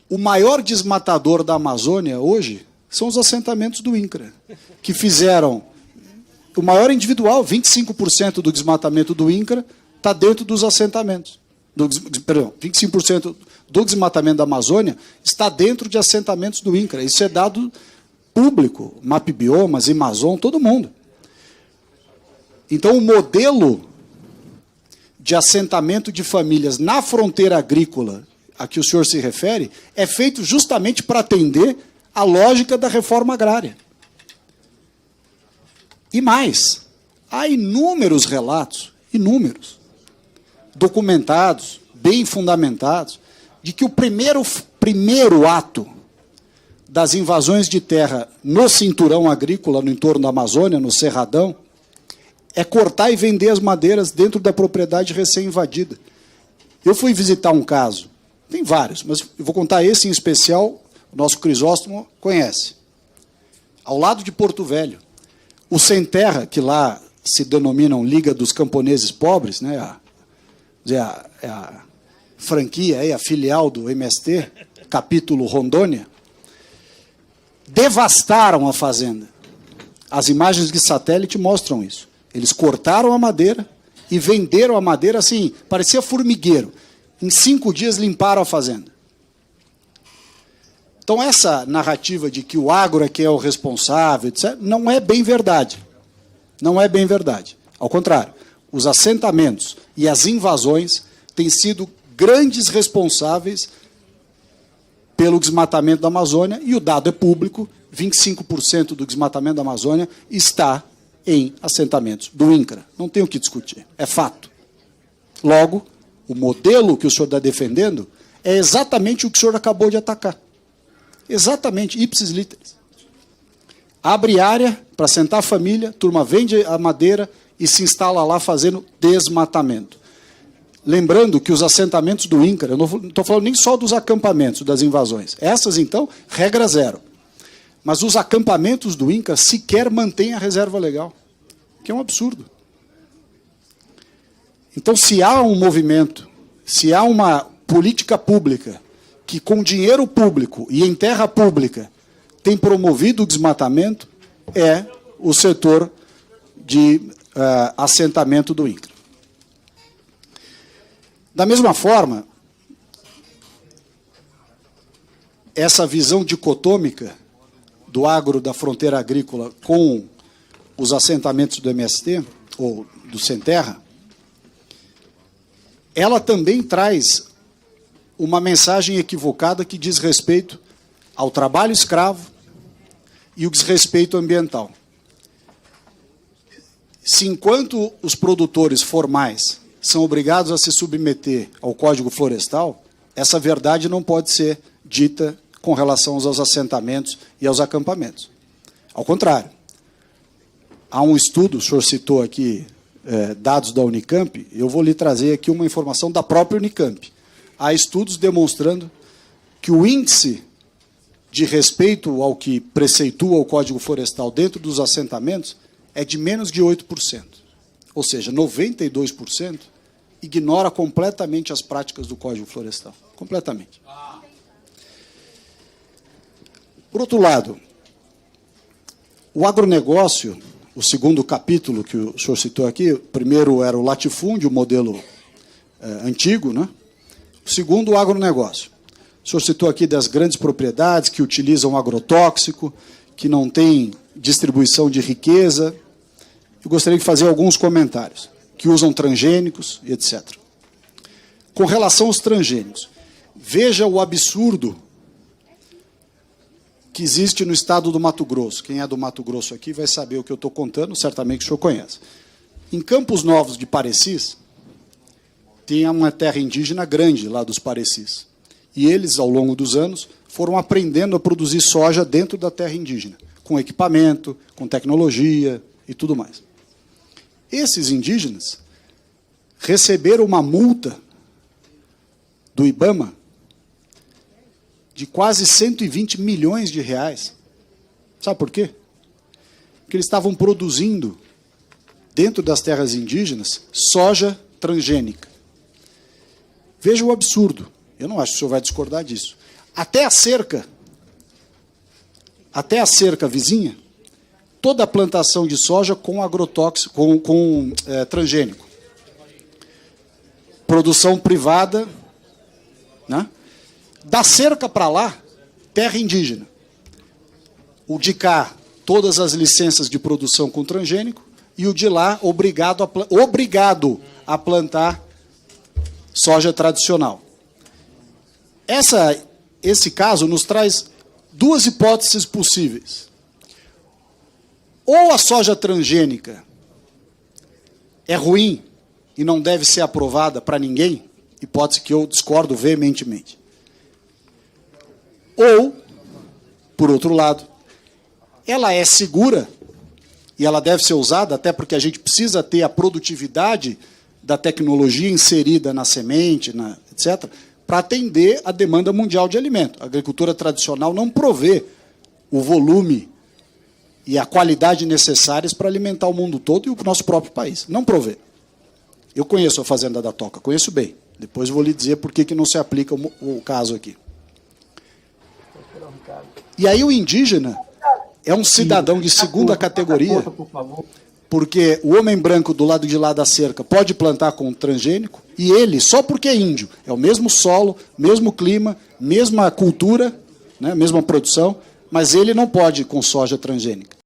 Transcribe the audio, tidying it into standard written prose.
O maior desmatador da Amazônia hoje são os assentamentos do INCRA, que fizeram o maior individual, 25% do desmatamento do INCRA está dentro dos assentamentos. Perdão, 25% do desmatamento da Amazônia está dentro de assentamentos do INCRA. Isso é dado público, MapBiomas, Amazon, todo mundo. Então, o modelo de assentamento de famílias na fronteira agrícola a que o senhor se refere é feito justamente para atender a lógica da reforma agrária. E mais, há inúmeros relatos, inúmeros, documentados, bem fundamentados, de que o primeiro ato das invasões de terra no cinturão agrícola, no entorno da Amazônia, no Cerradão, é cortar e vender as madeiras dentro da propriedade recém-invadida. Eu fui visitar um caso, tem vários, mas eu vou contar esse em especial, o nosso Crisóstomo conhece. Ao lado de Porto Velho, o Sem Terra, que lá se denominam Liga dos Camponeses Pobres, né, a franquia, a filial do MST, capítulo Rondônia, devastaram a fazenda. As imagens de satélite mostram isso. Eles cortaram a madeira e venderam a madeira assim, parecia formigueiro. Em 5 dias limparam a fazenda. Então, essa narrativa de que o agro é que é o responsável, etc., não é bem verdade. Não é bem verdade. Ao contrário, os assentamentos e as invasões têm sido grandes responsáveis pelo desmatamento da Amazônia, e o dado é público, 25% do desmatamento da Amazônia está em assentamentos do INCRA. Não tem o que discutir, é fato. Logo, o modelo que o senhor está defendendo é exatamente o que o senhor acabou de atacar. Exatamente, ipsis literis. Abre área para sentar a família, turma vende a madeira e se instala lá fazendo desmatamento. Lembrando que os assentamentos do INCRA, eu não estou falando nem só dos acampamentos, das invasões. Essas, então, regra zero. Mas os acampamentos do INCRA sequer mantêm a reserva legal, que é um absurdo. Então, se há um movimento, se há uma política pública que, com dinheiro público e em terra pública, tem promovido o desmatamento, é o setor de assentamento do INCRA. Da mesma forma, essa visão dicotômica do agro da fronteira agrícola com os assentamentos do MST, ou do Sem Terra, ela também traz uma mensagem equivocada que diz respeito ao trabalho escravo e o desrespeito ambiental. Se enquanto os produtores formais são obrigados a se submeter ao Código Florestal, essa verdade não pode ser dita com relação aos assentamentos e aos acampamentos. Ao contrário, há um estudo, o senhor citou aqui dados da Unicamp, eu vou lhe trazer aqui uma informação da própria Unicamp. Há estudos demonstrando que o índice de respeito ao que preceitua o Código Florestal dentro dos assentamentos é de menos de 8%. Ou seja, 92% ignora completamente as práticas do Código Florestal. Completamente. Por outro lado, o agronegócio, o segundo capítulo que o senhor citou aqui, o primeiro era o latifúndio, o modelo antigo, né? O segundo, o agronegócio. O senhor citou aqui das grandes propriedades que utilizam agrotóxico, que não têm distribuição de riqueza. Eu gostaria de fazer alguns comentários, que usam transgênicos, etc. Com relação aos transgênicos, veja o absurdo que existe no estado do Mato Grosso. Quem é do Mato Grosso aqui vai saber o que eu estou contando, certamente o senhor conhece. Em Campos Novos de Parecis, tinha uma terra indígena grande lá dos Parecis. E eles, ao longo dos anos, foram aprendendo a produzir soja dentro da terra indígena, com equipamento, com tecnologia e tudo mais. Esses indígenas receberam uma multa do IBAMA de quase 120 milhões de reais. Sabe por quê? Porque eles estavam produzindo, dentro das terras indígenas, soja transgênica. Veja o absurdo. Eu não acho que o senhor vai discordar disso. Até a cerca vizinha, toda a plantação de soja com agrotóxico, com transgênico. Produção privada, né? Da cerca para lá, terra indígena. O de cá, todas as licenças de produção com transgênico, e o de lá, obrigado a plantar soja tradicional. Esse caso nos traz duas hipóteses possíveis. Ou a soja transgênica é ruim e não deve ser aprovada para ninguém, hipótese que eu discordo veementemente. Ou, por outro lado, ela é segura e ela deve ser usada, até porque a gente precisa ter a produtividade da tecnologia inserida na semente, etc., para atender a demanda mundial de alimento. A agricultura tradicional não provê o volume e a qualidade necessárias para alimentar o mundo todo e o nosso próprio país. Não provê. Eu conheço a Fazenda da Toca, conheço bem. Depois vou lhe dizer por que não se aplica o caso aqui. E aí o indígena é um cidadão de segunda categoria, porque o homem branco do lado de lá da cerca pode plantar com transgênico, e ele, só porque é índio, é o mesmo solo, mesmo clima, mesma cultura, né, mesma produção, mas ele não pode com soja transgênica.